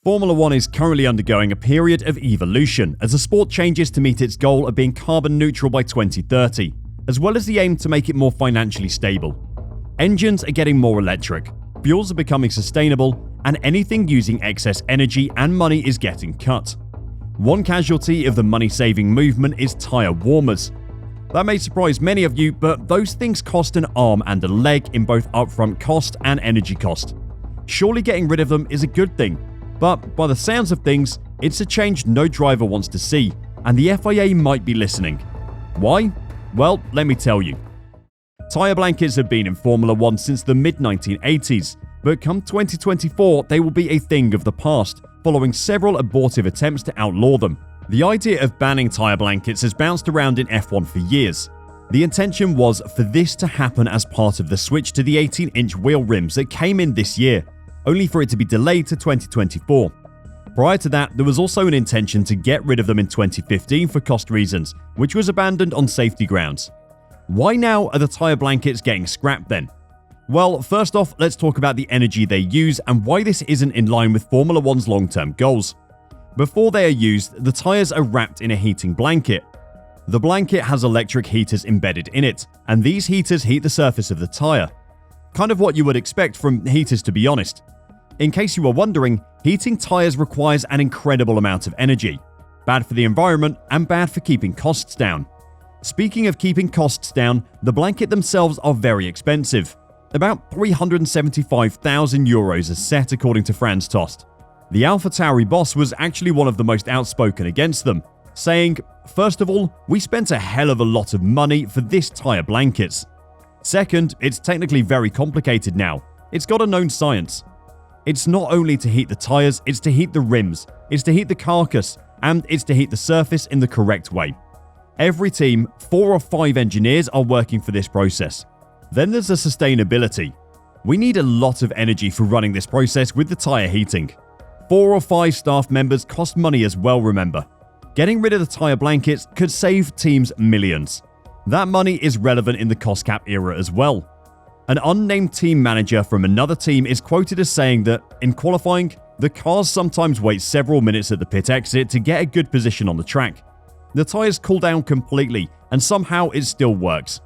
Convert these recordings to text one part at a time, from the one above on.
Formula One is currently undergoing a period of evolution as the sport changes to meet its goal of being carbon neutral by 2030, as well as the aim to make it more financially stable. Engines are getting more electric, fuels are becoming sustainable, and anything using excess energy and money is getting cut. One casualty of the money-saving movement is tyre warmers. That may surprise many of you, but those things cost an arm and a leg in both upfront cost and energy cost. Surely getting rid of them is a good thing, but by the sounds of things, it's a change no driver wants to see, and the FIA might be listening. Why? Well, let me tell you. Tyre blankets have been in Formula One since the mid-1980s, but come 2024 they will be a thing of the past, following several abortive attempts to outlaw them. The idea of banning tyre blankets has bounced around in F1 for years. The intention was for this to happen as part of the switch to the 18-inch wheel rims that came in this year, only for it to be delayed to 2024. Prior to that, there was also an intention to get rid of them in 2015 for cost reasons, which was abandoned on safety grounds. Why now are the tyre blankets getting scrapped then? Well, first off, let's talk about the energy they use and why this isn't in line with Formula One's long-term goals. Before they are used, the tyres are wrapped in a heating blanket. The blanket has electric heaters embedded in it, and these heaters heat the surface of the tyre. Kind of what you would expect from heaters, to be honest. In case you were wondering, heating tyres requires an incredible amount of energy. Bad for the environment and bad for keeping costs down. Speaking of keeping costs down, the blanket themselves are very expensive. About €375,000 a set according to Franz Tost. The AlphaTauri boss was actually one of the most outspoken against them, saying, "First of all, we spent a hell of a lot of money for this tyre blankets. Second, it's technically very complicated now. It's got a known science. It's not only to heat the tyres, it's to heat the rims, it's to heat the carcass, and it's to heat the surface in the correct way. Every team, 4 or 5 engineers are working for this process. Then there's the sustainability. We need a lot of energy for running this process with the tyre heating. 4 or 5 staff members cost money as well, remember. Getting rid of the tyre blankets could save teams millions. That money is relevant in the cost cap era as well. An unnamed team manager from another team is quoted as saying that, in qualifying, the cars sometimes wait several minutes at the pit exit to get a good position on the track. The tyres cool down completely, and somehow it still works.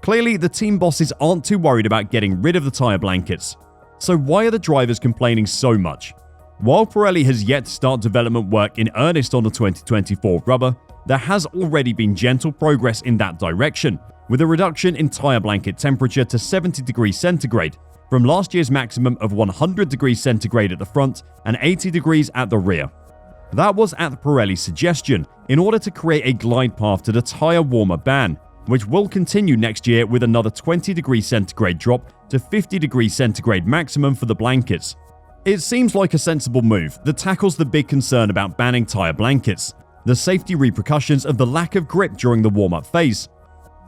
Clearly, the team bosses aren't too worried about getting rid of the tyre blankets. So why are the drivers complaining so much? While Pirelli has yet to start development work in earnest on the 2024 rubber, there has already been gentle progress in that direction, with a reduction in tyre blanket temperature to 70 degrees centigrade, from last year's maximum of 100 degrees centigrade at the front and 80 degrees at the rear. That was at Pirelli's suggestion, in order to create a glide path to the tyre warmer ban, which will continue next year with another 20 degrees centigrade drop to 50 degrees centigrade maximum for the blankets. It seems like a sensible move that tackles the big concern about banning tyre blankets, the safety repercussions of the lack of grip during the warm-up phase.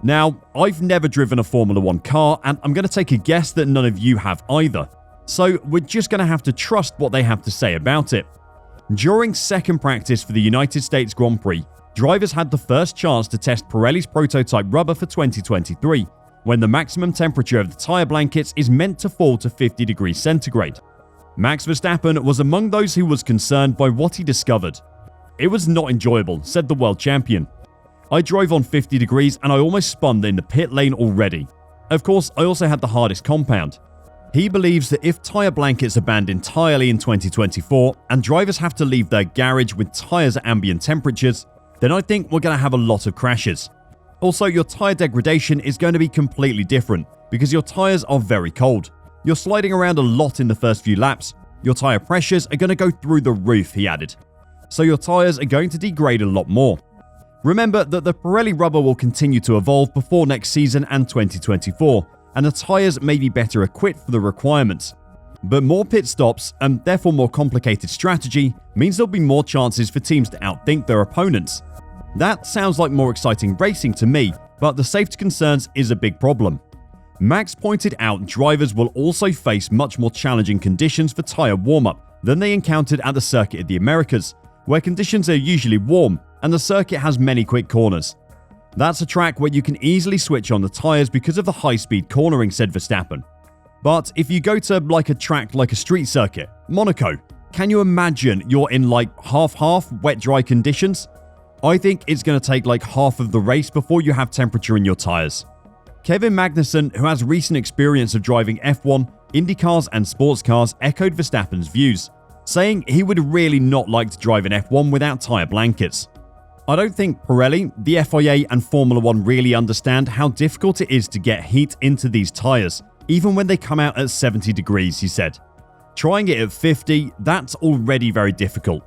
Now, I've never driven a Formula One car, and I'm going to take a guess that none of you have either, so we're just going to have to trust what they have to say about it. During second practice for the United States Grand Prix, drivers had the first chance to test Pirelli's prototype rubber for 2023, when the maximum temperature of the tyre blankets is meant to fall to 50 degrees centigrade. Max Verstappen was among those who was concerned by what he discovered. "It was not enjoyable," said the world champion. "I drove on 50 degrees and I almost spun in the pit lane already. Of course, I also had the hardest compound." He believes that if tyre blankets are banned entirely in 2024 and drivers have to leave their garage with tyres at ambient temperatures, then I think we're going to have a lot of crashes. Also, your tyre degradation is going to be completely different because your tyres are very cold. You're sliding around a lot in the first few laps. Your tyre pressures are going to go through the roof, he added. So your tyres are going to degrade a lot more. Remember that the Pirelli rubber will continue to evolve before next season and 2024, and the tyres may be better equipped for the requirements. But more pit stops, and therefore more complicated strategy, means there'll be more chances for teams to outthink their opponents. That sounds like more exciting racing to me, but the safety concerns is a big problem. Max pointed out drivers will also face much more challenging conditions for tyre warm-up than they encountered at the Circuit of the Americas, where conditions are usually warm and the circuit has many quick corners. "That's a track where you can easily switch on the tyres because of the high-speed cornering," said Verstappen. But if you go to a track like a street circuit, Monaco, can you imagine you're in like half wet-dry conditions? I think it's going to take like half of the race before you have temperature in your tyres. Kevin Magnuson, who has recent experience of driving F1, IndyCars and sports cars, echoed Verstappen's views, saying he would really not like to drive in F1 without tyre blankets. I don't think Pirelli, the FIA and Formula 1 really understand how difficult it is to get heat into these tyres, even when they come out at 70 degrees, he said. Trying it at 50, that's already very difficult.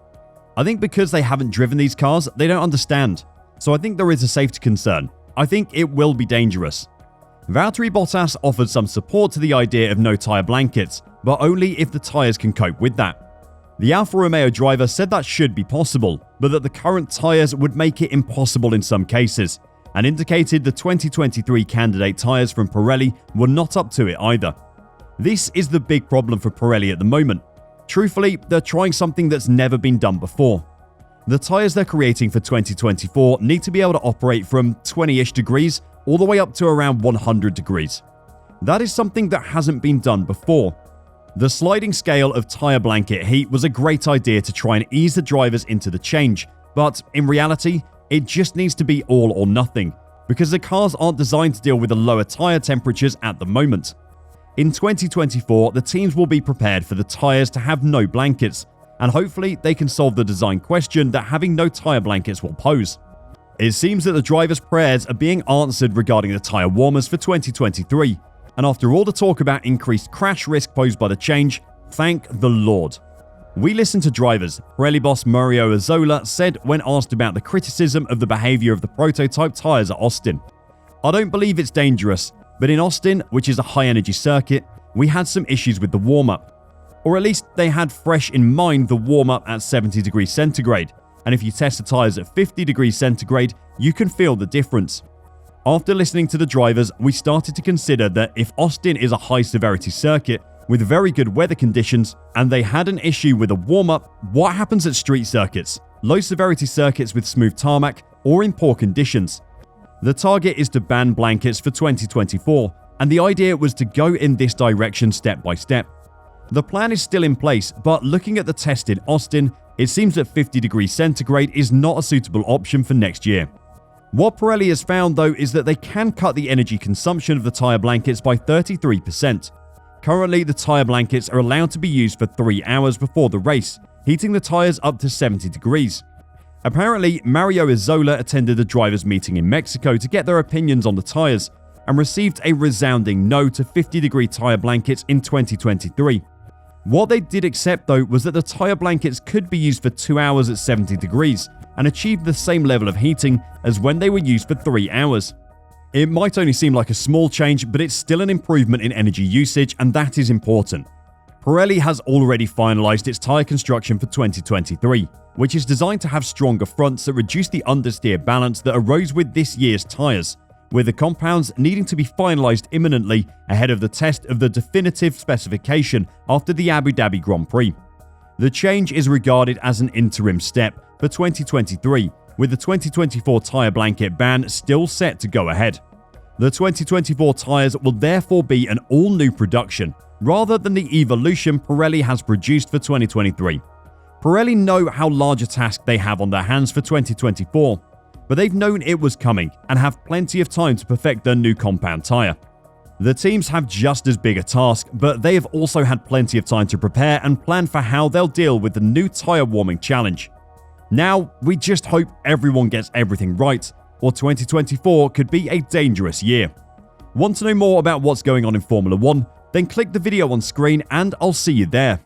I think because they haven't driven these cars, they don't understand. So I think there is a safety concern. I think it will be dangerous. Valtteri Bottas offered some support to the idea of no tyre blankets, but only if the tyres can cope with that. The Alfa Romeo driver said that should be possible, but that the current tyres would make it impossible in some cases, and indicated the 2023 candidate tyres from Pirelli were not up to it either. This is the big problem for Pirelli at the moment. Truthfully, they're trying something that's never been done before. The tyres they're creating for 2024 need to be able to operate from 20-ish degrees all the way up to around 100 degrees. That is something that hasn't been done before. The sliding scale of tyre blanket heat was a great idea to try and ease the drivers into the change, but in reality, it just needs to be all or nothing, because the cars aren't designed to deal with the lower tyre temperatures at the moment. In 2024, the teams will be prepared for the tyres to have no blankets, and hopefully they can solve the design question that having no tyre blankets will pose. It seems that the drivers' prayers are being answered regarding the tyre warmers for 2023, and after all the talk about increased crash risk posed by the change, thank the Lord. We listened to drivers. Pirelli boss Mario Azzola said when asked about the criticism of the behaviour of the prototype tyres at Austin, "I don't believe it's dangerous, but in Austin, which is a high-energy circuit, we had some issues with the warm-up. Or at least they had fresh in mind the warm-up at 70 degrees centigrade, and if you test the tyres at 50 degrees centigrade, you can feel the difference." After listening to the drivers, we started to consider that if Austin is a high-severity circuit with very good weather conditions and they had an issue with a warm-up, what happens at street circuits, low-severity circuits with smooth tarmac, or in poor conditions? The target is to ban blankets for 2024, and the idea was to go in this direction step by step. The plan is still in place, but looking at the test in Austin, it seems that 50 degrees centigrade is not a suitable option for next year. What Pirelli has found though is that they can cut the energy consumption of the tyre blankets by 33%. Currently, the tyre blankets are allowed to be used for 3 hours before the race, heating the tyres up to 70 degrees. Apparently, Mario Azzola attended a drivers' meeting in Mexico to get their opinions on the tyres, and received a resounding no to 50-degree tyre blankets in 2023. What they did accept though was that the tyre blankets could be used for 2 hours at 70 degrees, and achieved the same level of heating as when they were used for 3 hours. It might only seem like a small change, but it's still an improvement in energy usage, and that is important. Pirelli has already finalized its tyre construction for 2023, which is designed to have stronger fronts that reduce the understeer balance that arose with this year's tyres, with the compounds needing to be finalized imminently ahead of the test of the definitive specification after the Abu Dhabi Grand Prix. The change is regarded as an interim step for 2023, with the 2024 tyre blanket ban still set to go ahead. The 2024 tyres will therefore be an all-new production, rather than the evolution Pirelli has produced for 2023. Pirelli know how large a task they have on their hands for 2024, but they've known it was coming and have plenty of time to perfect their new compound tyre. The teams have just as big a task, but they have also had plenty of time to prepare and plan for how they'll deal with the new tyre warming challenge. Now, we just hope everyone gets everything right, or 2024 could be a dangerous year. Want to know more about what's going on in Formula 1? Then click the video on screen and I'll see you there.